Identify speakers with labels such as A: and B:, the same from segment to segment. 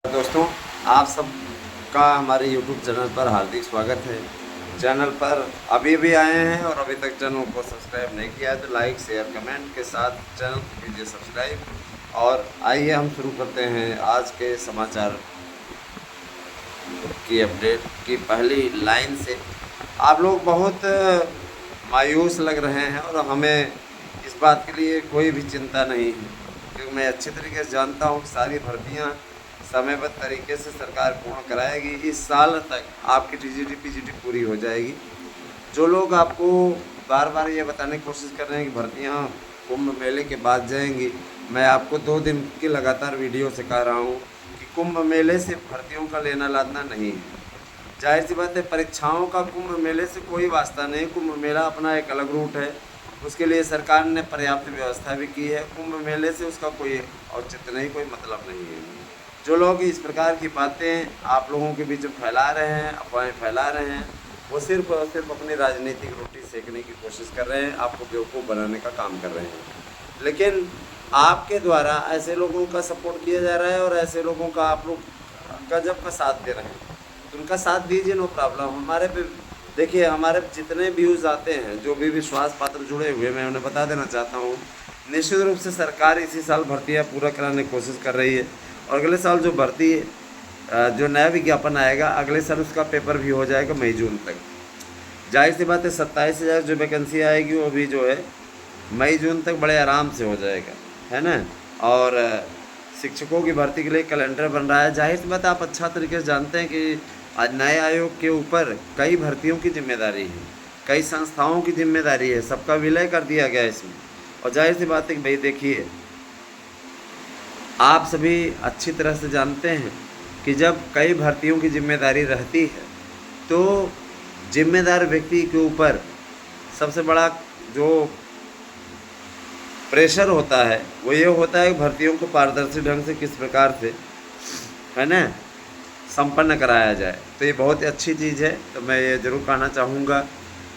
A: दोस्तों, आप सबका हमारे YouTube चैनल पर हार्दिक स्वागत है। चैनल पर अभी भी आए हैं और अभी तक चैनल को सब्सक्राइब नहीं किया है तो लाइक शेयर कमेंट के साथ चैनल को कीजिए सब्सक्राइब। और आइए हम शुरू करते हैं आज के समाचार की अपडेट की पहली लाइन से। आप लोग बहुत मायूस लग रहे हैं और हमें इस बात के लिए कोई भी चिंता नहीं है, क्योंकि मैं अच्छे तरीके से जानता हूँ कि सारी भर्तियाँ समयबद्ध तरीके से सरकार पूर्ण कराएगी। इस साल तक आपकी टीजीटी पीजीटी पूरी हो जाएगी। जो लोग आपको बार बार ये बताने की कोशिश कर रहे हैं कि भर्तियाँ कुंभ मेले के बाद जाएंगी, मैं आपको 2 दिन की लगातार वीडियो से कह रहा हूँ कि कुंभ मेले से भर्तियों का लेना लाना नहीं है। जाहिर सी बात है, परीक्षाओं का कुंभ मेले से कोई वास्ता नहीं। कुंभ मेला अपना एक अलग रूट है, उसके लिए सरकार ने पर्याप्त व्यवस्था भी की है। कुंभ मेले से उसका कोई औचित्य नहीं, कोई मतलब नहीं है। जो लोग इस प्रकार की बातें आप लोगों के बीच में फैला रहे हैं, अफवाहें फैला रहे हैं, वो सिर्फ और सिर्फ अपनी राजनीतिक रोटी सेकने की कोशिश कर रहे हैं, आपको बेवकूफ़ बनाने का काम कर रहे हैं। लेकिन आपके द्वारा ऐसे लोगों का सपोर्ट किया जा रहा है और ऐसे लोगों का आप लोग गजब का साथ दे रहे हैं। तो उनका साथ दीजिए, नो प्रॉब्लम। हमारे पे देखिए, हमारे जितने व्यूज़ आते हैं, जो भी विश्वास पात्र जुड़े हुए, मैं उन्हें बता देना चाहता हूँ, निश्चित रूप से सरकार इसी साल भर्तियाँ पूरा कराने की कोशिश कर रही है। और अगले साल जो भर्ती जो नया विज्ञापन आएगा, अगले साल उसका पेपर भी हो जाएगा मई जून तक। जाहिर सी बात है, 27,000 जो वैकेंसी आएगी वो भी जो है मई जून तक बड़े आराम से हो जाएगा, है ना। और शिक्षकों की भर्ती के लिए कैलेंडर बन रहा है। जाहिर सी बात है, आप अच्छा तरीके से जानते हैं कि आज नए आयोग के ऊपर कई भर्तियों की जिम्मेदारी है, कई संस्थाओं की जिम्मेदारी है, सबका विलय कर दिया गया इसमें। और जाहिर सी बात है कि भाई देखिए, आप सभी अच्छी तरह से जानते हैं कि जब कई भर्तियों की जिम्मेदारी रहती है तो जिम्मेदार व्यक्ति के ऊपर सबसे बड़ा जो प्रेशर होता है वो ये होता है कि भर्तियों को पारदर्शी ढंग से किस प्रकार से, है ना, संपन्न कराया जाए। तो ये बहुत ही अच्छी चीज़ है। तो मैं ये ज़रूर कहना चाहूँगा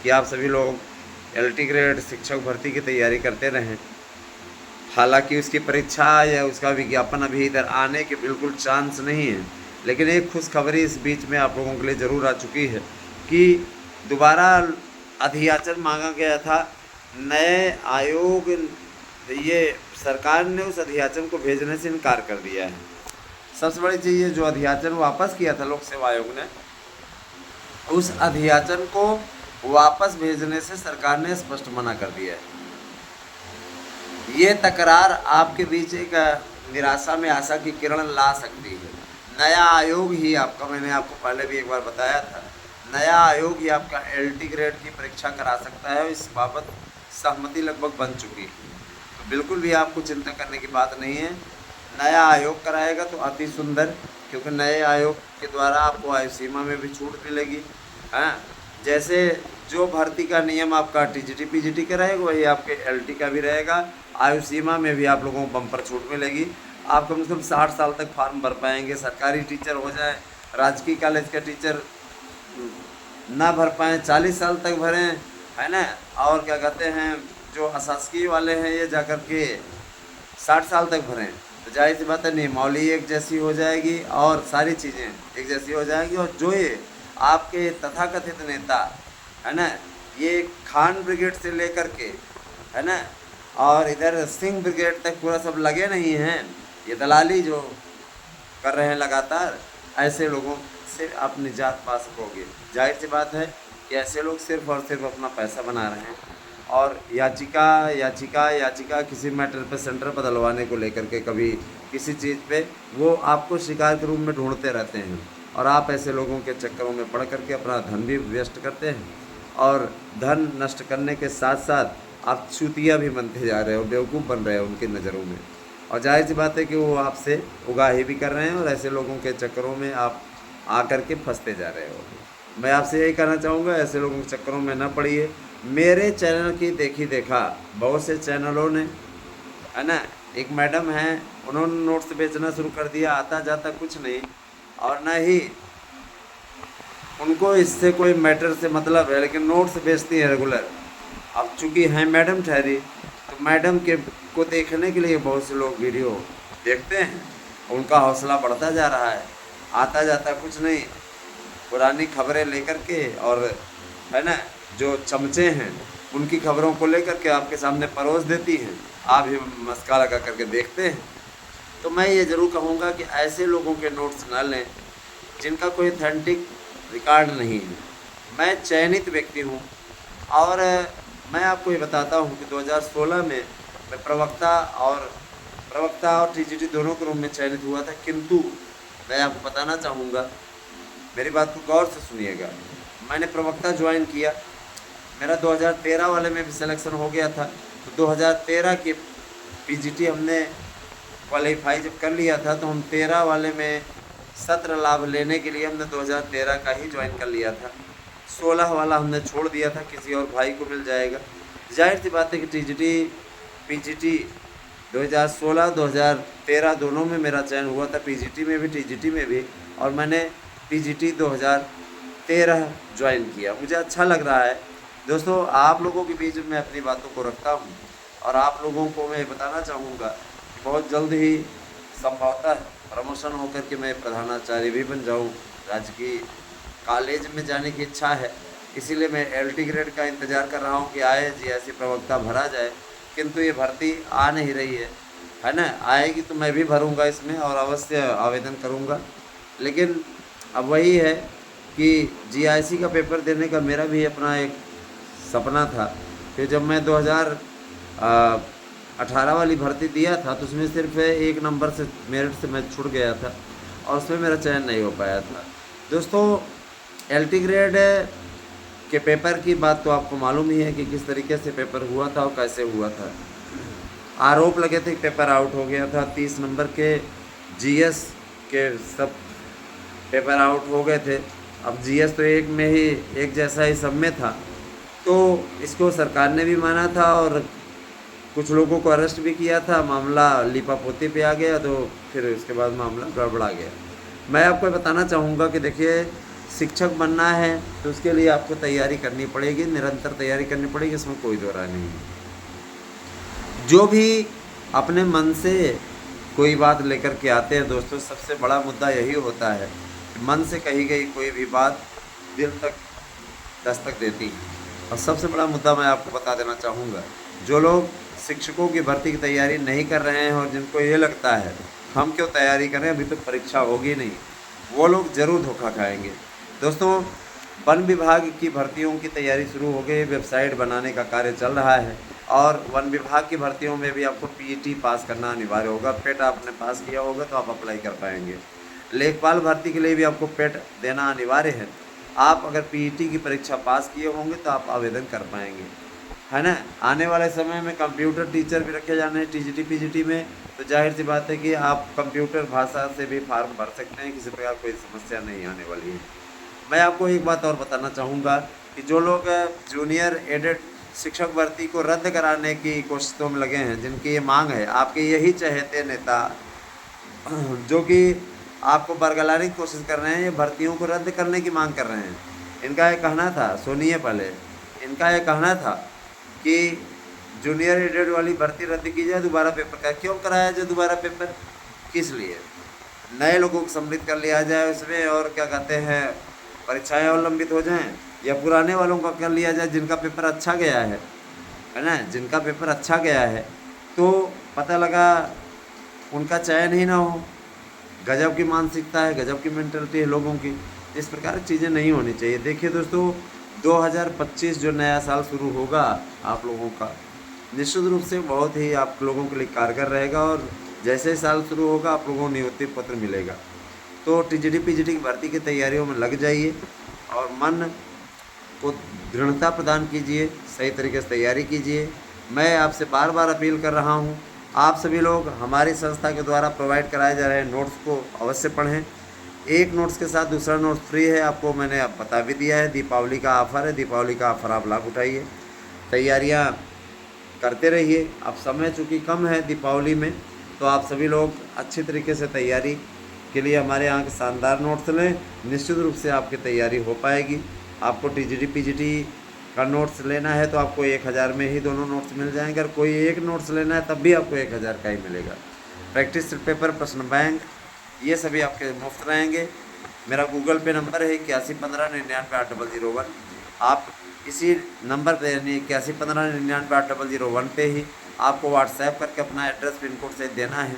A: कि आप सभी लोग LT ग्रेड शिक्षक भर्ती की तैयारी करते रहें। हालांकि उसकी परीक्षा या उसका विज्ञापन अभी इधर आने के बिल्कुल चांस नहीं है, लेकिन एक खुशखबरी इस बीच में आप लोगों के लिए ज़रूर आ चुकी है कि दोबारा अधियाचन मांगा गया था। नए आयोग, ये सरकार ने उस अधियाचन को भेजने से इनकार कर दिया है। सबसे बड़ी चीज़ है, जो अधियाचन वापस किया था लोक सेवा आयोग ने, उस अधियाचन को वापस भेजने से सरकार ने स्पष्ट मना कर दिया है। ये तकरार आपके बीच एक निराशा में आशा की किरण ला सकती है। नया आयोग ही आपका, मैंने आपको पहले भी एक बार बताया था, नया आयोग ही आपका LT ग्रेड की परीक्षा करा सकता है। इस बाबत सहमति लगभग बन चुकी है, तो बिल्कुल भी आपको चिंता करने की बात नहीं है। नया आयोग कराएगा तो अति सुंदर, क्योंकि नए आयोग के द्वारा आपको आयु सीमा में भी छूट मिलेगी। हाँ, जैसे जो भर्ती का नियम आपका TGT PGT का रहेगा, वही आपके LT का भी रहेगा। आयु सीमा में भी आप लोगों को बम्पर छूट मिलेगी। आप कम से कम 60 साल तक फॉर्म भर पाएंगे। सरकारी टीचर हो जाए, राजकीय कॉलेज का टीचर ना भर पाएँ, 40 साल तक भरें, है ना। और क्या कहते हैं, जो अशासकीय वाले हैं ये जाकर के 60 साल तक भरें। तो जाहिर सी बात है, नियमावली एक जैसी हो जाएगी और सारी चीज़ें एक जैसी हो जाएंगी। और जो ये आपके तथाकथित नेता, है ना, ये खान ब्रिगेड से लेकर के, है ना, और इधर सिंह ब्रिगेड तक पूरा सब लगे नहीं हैं, ये दलाली जो कर रहे हैं लगातार, ऐसे लोगों से आप निजात पा सकोगे। जाहिर सी बात है कि ऐसे लोग सिर्फ और सिर्फ अपना पैसा बना रहे हैं और याचिका याचिका याचिका किसी मैटर पे सेंटर बदलवाने को लेकर के, कभी किसी चीज़ पे, वो आपको शिकार के रूप में ढूंढते रहते हैं। और आप ऐसे लोगों के चक्करों में पड़ करके अपना धन भी व्यस्त करते हैं और धन नष्ट करने के साथ साथ आप चूतिया भी बनते जा रहे हो, बेवकूफ़ बन रहे हो उनकी नज़रों में। और जाहिर सी बात है कि वो आपसे उगाही भी कर रहे हैं और ऐसे लोगों के चक्करों में आप आकर के फंसते जा रहे हो। मैं आपसे यही कहना चाहूँगा, ऐसे लोगों के चक्करों में न पड़िए। मेरे चैनल की देखी देखा बहुत से चैनलों ने, है ना, एक मैडम हैं, उन्होंने नोट्स बेचना शुरू कर दिया, आता जाता कुछ नहीं, और न ही उनको इससे कोई मैटर से मतलब है, लेकिन नोट्स बेचती हैं रेगुलर। अब चूँकि हैं मैडम ठहरी, तो मैडम के को देखने के लिए बहुत से लोग वीडियो देखते हैं उनका हौसला बढ़ता जा रहा है, आता जाता कुछ नहीं, पुरानी खबरें लेकर के और है ना जो चमचे हैं उनकी खबरों को लेकर के आपके सामने परोस देती हैं, आप ही मस्का लगा करके देखते हैं। तो मैं ये ज़रूर कहूँगा कि ऐसे लोगों के नोट्स ना लें जिनका कोई ऑथेंटिक रिकॉर्ड नहीं है। मैं चयनित व्यक्ति हूँ और मैं आपको ये बताता हूँ कि 2016 में मैं प्रवक्ता और टीजीटी दोनों के रूप में चयनित हुआ था, किंतु मैं आपको बताना चाहूँगा, मेरी बात को गौर से सुनिएगा। मैंने प्रवक्ता ज्वाइन किया, मेरा 2013 वाले में भी सिलेक्शन हो गया था, तो 2013 के पीजीटी हमने क्वालिफाई जब कर लिया था तो हम 13 वाले में सत्र लाभ लेने के लिए हमने 2013 का ही ज्वाइन कर लिया था। 16 वाला हमने छोड़ दिया था, किसी और भाई को मिल जाएगा। जाहिर सी बात है कि टीजीटी पीजीटी 2016 2013 दोनों में मेरा चयन हुआ था, पीजीटी में भी टीजीटी में भी, और मैंने पीजीटी 2013 ज्वाइन किया। मुझे अच्छा लग रहा है दोस्तों, आप लोगों के बीच में अपनी बातों को रखता हूँ और आप लोगों को मैं बताना चाहूँगा कि बहुत जल्द ही संभवतः प्रमोशन होकर के मैं प्रधानाचार्य भी बन जाऊँ। राजकीय कॉलेज में जाने की इच्छा है, इसीलिए मैं एलटी ग्रेड का इंतज़ार कर रहा हूँ कि आए जी ऐसी प्रवक्ता भरा जाए, किंतु ये भर्ती आ नहीं रही है ना। आएगी तो मैं भी भरूँगा इसमें और अवश्य आवेदन करूँगा। लेकिन अब वही है कि जीआईसी का पेपर देने का मेरा भी अपना एक सपना था कि जब मैं 2018 वाली भर्ती दिया था तो उसमें सिर्फ एक नंबर से मेरिट से मैं छूट गया था और उसमें मेरा चयन नहीं हो पाया था। दोस्तों एलटी ग्रेड के पेपर की बात तो आपको मालूम ही है कि किस तरीके से पेपर हुआ था और कैसे हुआ था। आरोप लगे थे कि पेपर आउट हो गया था, 30 नंबर के जीएस के सब पेपर आउट हो गए थे। अब जीएस तो एक में ही एक जैसा ही सब में था, तो इसको सरकार ने भी माना था और कुछ लोगों को अरेस्ट भी किया था। मामला लीपापोती पे आ गया, तो फिर उसके बाद मामला गड़बड़ा गया। मैं आपको बताना चाहूँगा कि देखिए, शिक्षक बनना है तो उसके लिए आपको तैयारी करनी पड़ेगी, निरंतर तैयारी करनी पड़ेगी, इसमें कोई दो राय नहीं है। जो भी अपने मन से कोई बात लेकर के आते हैं दोस्तों, सबसे बड़ा मुद्दा यही होता है, मन से कही गई कोई भी बात दिल तक दस्तक देती है। और सबसे बड़ा मुद्दा मैं आपको बता देना चाहूँगा, जो लोग शिक्षकों की भर्ती की तैयारी नहीं कर रहे हैं और जिनको ये लगता है हम क्यों तैयारी करें, अभी तो परीक्षा होगी नहीं, वो लोग ज़रूर धोखा खाएंगे। दोस्तों वन विभाग की भर्तियों की तैयारी शुरू हो गई, वेबसाइट बनाने का कार्य चल रहा है और वन विभाग की भर्तियों में भी आपको पीईटी पास करना अनिवार्य होगा। पेट आपने पास किया होगा तो आप अप्लाई कर पाएंगे। लेखपाल भर्ती के लिए भी आपको पेट देना अनिवार्य है। आप अगर पीईटी की परीक्षा पास किए होंगे तो आप आवेदन कर पाएंगे, है ना। आने वाले समय में कंप्यूटर टीचर भी रखे जाने हैं टीजीटी पीजीटी में, तो जाहिर सी बात है कि आप कंप्यूटर भाषा से भी फार्म भर सकते हैं, किसी प्रकार कोई समस्या नहीं आने वाली है। मैं आपको एक बात और बताना चाहूँगा कि जो लोग जूनियर एडेड शिक्षक भर्ती को रद्द कराने की कोशिशों में लगे हैं, जिनकी ये मांग है, आपके यही चहेते नेता जो कि आपको बरगलाने की कोशिश कर रहे हैं, ये भर्तियों को रद्द करने की मांग कर रहे हैं। इनका ये कहना था, सुनिए पहले, इनका ये कहना था कि जूनियर एडेड वाली भर्ती रद्द की जाए, दोबारा पेपर का क्यों कराया जाए दोबारा पेपर, किस लिए? नए लोगों को सम्मिलित कर लिया जाए उसमें और क्या कहते हैं परीक्षाएं अवलंबित हो जाएं, या पुराने वालों का कर लिया जाए जिनका पेपर अच्छा गया है ना, जिनका पेपर अच्छा गया है तो पता लगा उनका चयन ही ना हो। गजब की मानसिकता है, गजब की मेंटलिटी है लोगों की। इस प्रकार की चीज़ें नहीं होनी चाहिए। देखिए दोस्तों 2025 जो नया साल शुरू होगा आप लोगों का, निश्चित रूप से बहुत ही आप लोगों के लिए कारगर रहेगा और जैसे ही साल शुरू होगा आप लोगों को नियुक्ति पत्र मिलेगा। तो टीजीटी पीजीटी की भर्ती की तैयारियों में लग जाइए और मन को दृढ़ता प्रदान कीजिए, सही तरीके से तैयारी कीजिए। मैं आपसे बार बार अपील कर रहा हूँ, आप सभी लोग हमारी संस्था के द्वारा प्रोवाइड कराए जा रहे नोट्स को अवश्य पढ़ें। एक नोट्स के साथ दूसरा नोट्स फ्री है, आपको मैंने अब बता भी दिया है। दीपावली का ऑफ़र है, दीपावली का ऑफ़र आप लाभ उठाइए, तैयारियाँ करते रहिए। अब समय चूँकि कम है दीपावली में, तो आप सभी लोग अच्छी तरीके से तैयारी के लिए हमारे यहाँ के शानदार नोट्स लें, निश्चित रूप से आपकी तैयारी हो पाएगी। आपको टीजीटी पीजीटी का नोट्स लेना है तो आपको 1000 में ही दोनों नोट्स मिल जाएंगे। अगर कोई एक नोट्स लेना है तब भी आपको 1000 का ही मिलेगा। प्रैक्टिस पेपर, प्रश्न बैंक, ये सभी आपके मुफ्त रहेंगे। मेरा गूगल पे नंबर है 8115998001। आप इसी नंबर पे यानी 8115998001 पे ही आपको व्हाट्सएप करके अपना एड्रेस पिन कोड सहित देना है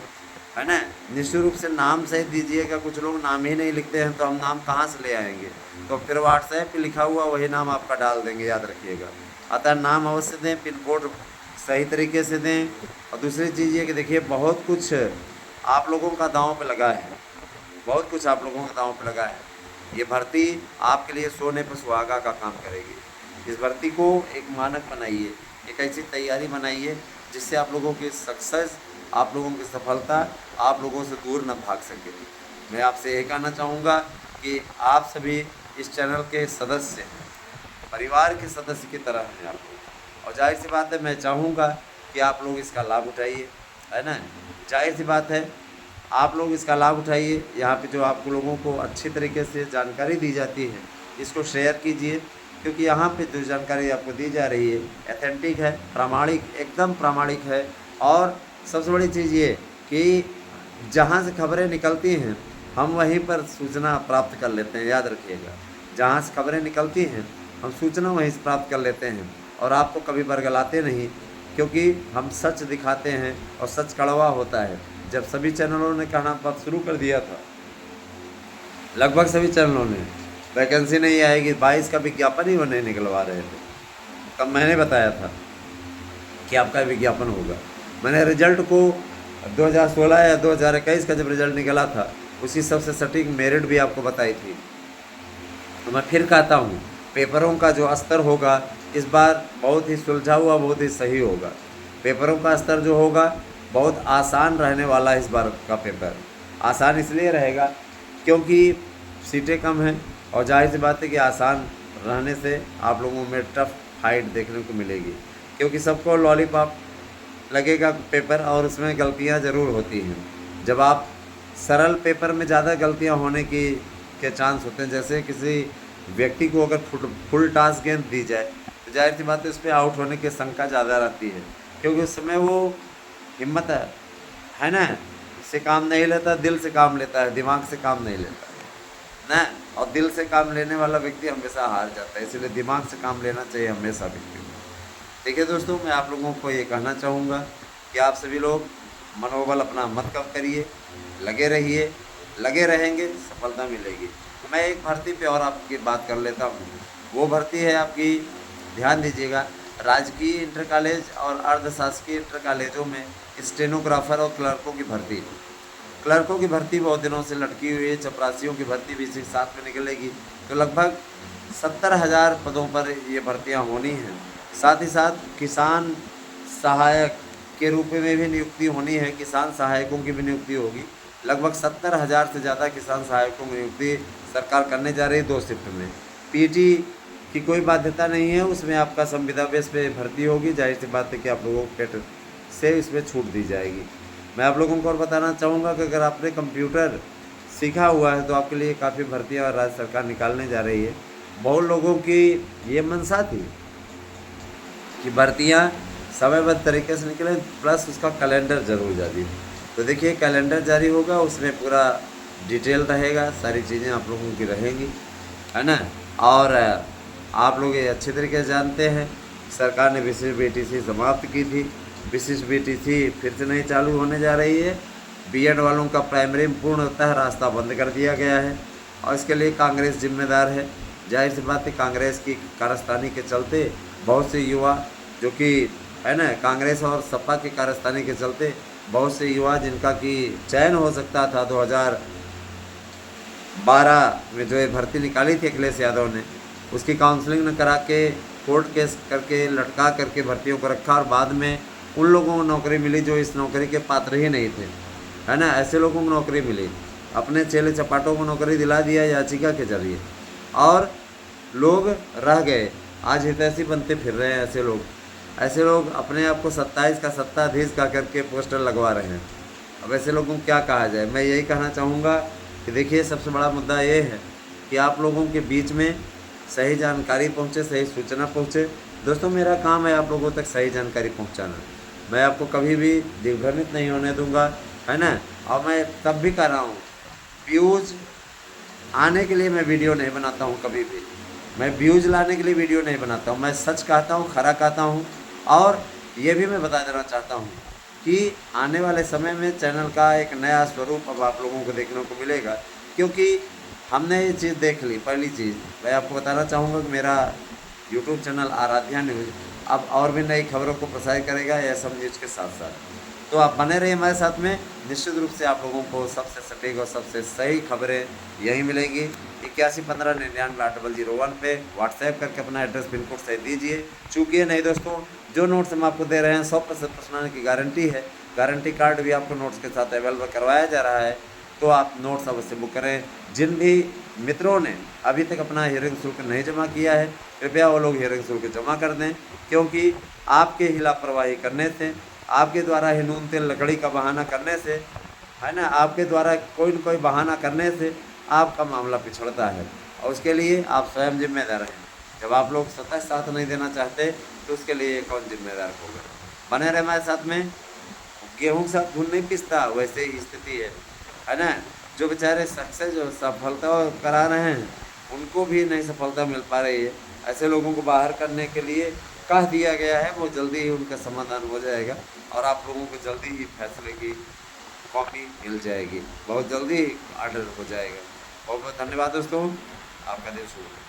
A: ना। निश्चित रूप से नाम सहित दीजिएगा, कुछ लोग नाम ही नहीं लिखते हैं तो हम नाम कहाँ से ले आएंगे, तो फिर व्हाट्सएप पे लिखा हुआ वही नाम आपका डाल देंगे, याद रखिएगा। अतः नाम अवश्य दें, पिन कोड सही तरीके से दें। और दूसरी चीज़ ये कि देखिए बहुत कुछ आप लोगों का दांव पे लगा है, बहुत कुछ आप लोगों का दांव पे लगा है। ये भर्ती आपके लिए सोने पर सुहागा का काम करेगी। इस भर्ती को एक मानक बनाइए, एक ऐसी तैयारी बनाइए जिससे आप लोगों की सक्सेस, आप लोगों की सफलता आप लोगों से दूर न भाग सके। मैं आपसे यही कहना चाहूँगा कि आप सभी इस चैनल के सदस्य हैं, परिवार के सदस्य की तरह हैं आप लोग। और जाहिर सी बात है मैं चाहूँगा कि आप लोग इसका लाभ उठाइए, है ना। जाहिर सी बात है आप लोग इसका लाभ उठाइए। यहाँ पे जो आप लोगों को अच्छी तरीके से जानकारी दी जाती है इसको शेयर कीजिए, क्योंकि यहाँ पे जो जानकारी आपको दी जा रही है ऑथेंटिक है, प्रामाणिक, एकदम प्रामाणिक है। और सबसे बड़ी चीज़ ये कि जहाँ से खबरें निकलती हैं हम वहीं पर सूचना प्राप्त कर लेते हैं, याद रखिएगा। जहाँ से खबरें निकलती हैं हम सूचना वहीं से प्राप्त कर लेते हैं और आपको कभी बरगलाते नहीं, क्योंकि हम सच दिखाते हैं और सच कड़वा होता है। जब सभी चैनलों ने कहना बात शुरू कर दिया था, लगभग सभी चैनलों ने वैकेंसी नहीं आएगी 22 का विज्ञापन ही वो नहीं निकलवा रहे थे, तब मैंने बताया था कि आपका विज्ञापन होगा। मैंने रिजल्ट को 2016 या 2021 का जब रिजल्ट निकला था उसी सबसे सटीक मेरिट भी आपको बताई थी। तो मैं फिर कहता हूँ पेपरों का जो स्तर होगा इस बार बहुत ही सुलझा हुआ, बहुत ही सही होगा। पेपरों का स्तर जो होगा बहुत आसान रहने वाला है। इस बार का पेपर आसान इसलिए रहेगा क्योंकि सीटें कम हैं और जाहिर सी बात है कि आसान रहने से आप लोगों में टफ फाइट देखने को मिलेगी, क्योंकि सबको लॉलीपॉप लगेगा पेपर और उसमें गलतियां ज़रूर होती हैं। जब आप सरल पेपर में ज़्यादा गलतियां होने के चांस होते हैं, जैसे किसी व्यक्ति को अगर फुल टॉस गेंद दी जाए तो जाहिर सी बात है उस पर आउट होने की शंका ज़्यादा रहती है, क्योंकि उस समय वो हिम्मत है ना से काम नहीं लेता, दिल से काम लेता है, दिमाग से काम नहीं लेता है ना। और दिल से काम लेने वाला व्यक्ति हमेशा हार जाता है, इसलिए दिमाग से काम लेना चाहिए हमेशा व्यक्ति को। देखिए दोस्तों, मैं आप लोगों को ये कहना चाहूँगा कि आप सभी लोग मनोबल अपना मत कम करिए, लगे रहिए, लगे रहेंगे सफलता मिलेगी। मैं एक भर्ती पे और आपकी बात कर लेता हूँ। वो भर्ती है आपकी, ध्यान दीजिएगा, राजकीय इंटर कॉलेज और अर्धशासकीय इंटर कॉलेजों में स्टेनोग्राफर और क्लर्कों की भर्ती। क्लर्कों की भर्ती बहुत दिनों से लटकी हुई है, चपरासियों की भर्ती भी इसी साथ में निकलेगी। तो लगभग 70,000 पदों पर ये भर्तियाँ होनी हैं। साथ ही साथ किसान सहायक के रूप में भी नियुक्ति होनी है, किसान सहायकों की भी नियुक्ति होगी। लगभग 70,000 से ज़्यादा किसान सहायकों की नियुक्ति सरकार करने जा रही है 2 शिफ्ट में। पीटी की कोई बाध्यता नहीं है, उसमें आपका संविदा बेस पे भर्ती होगी। जाहिर सी बात है कि आप लोगों को पेट से इसमें छूट दी जाएगी। मैं आप लोगों को और बताना चाहूँगा कि अगर आपने कंप्यूटर सीखा हुआ है तो आपके लिए काफ़ी भर्तियाँ और राज्य सरकार निकालने जा रही है। बहुत लोगों की ये मंशा थी कि भर्तियाँ समयबद्ध तरीके से निकले, प्लस उसका कैलेंडर ज़रूर जारी। तो देखिए कैलेंडर जारी होगा, उसमें पूरा डिटेल रहेगा, सारी चीज़ें आप लोगों की रहेंगी, है ना। और आप लोग ये अच्छे तरीके से जानते हैं सरकार ने विशिष्ट बीटीसी समाप्त की थी, विशिष्ट बीटीसी फिर से नहीं चालू होने जा रही है। बीएड वालों का प्राइमरी में पूर्णतः रास्ता बंद कर दिया गया है और इसके लिए कांग्रेस जिम्मेदार है। जाहिर सी बात है कांग्रेस की कारस्तानी के चलते बहुत से युवा जो कि है ना, कांग्रेस और सपा की कारस्तानी के चलते बहुत से युवा जिनका कि चयन हो सकता था 2012 में जो ये भर्ती निकाली थी अखिलेश यादव ने, उसकी काउंसलिंग न करा के कोर्ट केस करके लटका करके भर्तियों को रखा और बाद में उन लोगों को नौकरी मिली जो इस नौकरी के पात्र ही नहीं थे, है ना। ऐसे लोगों को नौकरी मिली, अपने चेले चपाटों को नौकरी दिला दिया याचिका के जरिए और लोग रह गए। आज हितैषी बनते फिर रहे हैं ऐसे लोग अपने आप को 27 का सत्ताधीश का करके पोस्टर लगवा रहे हैं। अब ऐसे लोगों को क्या कहा जाए। मैं यही कहना चाहूँगा कि देखिए सबसे बड़ा मुद्दा ये है कि आप लोगों के बीच में सही जानकारी पहुँचे, सही सूचना पहुँचे। दोस्तों मेरा काम है आप लोगों तक सही जानकारी पहुँचाना। मैं आपको कभी भी दिग्भ्रमित नहीं होने दूंगा, है ना। और मैं तब भी कह रहा हूँ व्यूज़ आने के लिए मैं वीडियो नहीं बनाता हूँ कभी भी। मैं व्यूज़ लाने के लिए वीडियो नहीं बनाता हूँ। मैं सच कहता हूँ, खरा कहता हूँ। और ये भी मैं बता देना चाहता हूँ कि आने वाले समय में चैनल का एक नया स्वरूप अब आप लोगों को देखने को मिलेगा, क्योंकि हमने ये चीज़ देख ली। पहली चीज़ मैं आपको बताना चाहूँगा कि मेरा यूट्यूब चैनल आराध्या न्यूज़ अब और भी नई खबरों को प्रसारित करेगा एसएम न्यूज़ के साथ साथ। तो आप बने रहिए हमारे साथ में। निश्चित रूप से आप लोगों को सबसे सटीक और सबसे सही खबरें यहीं मिलेंगी। 8115998001 पे व्हाट्सएप करके अपना एड्रेस पिन कोड सही दीजिए। चूकिए नहीं दोस्तों, जो नोट्स हम आपको दे रहे हैं 100% प्रश्न की गारंटी है। गारंटी कार्ड भी आपको नोट्स के साथ अवेलेबल करवाया जा रहा है। तो आप नोट्स अवश्य बुक करें। जिन भी मित्रों ने अभी तक अपना हियरिंग शुल्क नहीं जमा किया है, कृपया वो लोग हियरिंग शुल्क जमा कर दें, क्योंकि आपके ही लापरवाही करने से, आपके द्वारा ही नून तेल लकड़ी का बहाना करने से, है ना, आपके द्वारा कोई न कोई बहाना करने से आपका मामला पिछड़ता है, और उसके लिए आप स्वयं जिम्मेदार हैं। जब आप लोग सतत साथ नहीं देना चाहते तो उसके लिए कौन जिम्मेदार होगा। बने रहे हमारे साथ में। गेहूं के साथ घुन नहीं पिसता, वैसे ही स्थिति है ना। जो बेचारे सक्सेस जो सफलता करा रहे हैं उनको भी नहीं सफलता मिल पा रही है। ऐसे लोगों को बाहर करने के लिए कह दिया गया है, वो जल्दी ही उनका समाधान हो जाएगा और आप लोगों को जल्दी ही फैसले की कॉपी मिल जाएगी, बहुत जल्दी ही ऑर्डर हो जाएगा। बहुत बहुत धन्यवाद दोस्तों, आपका दिन शुभ हो।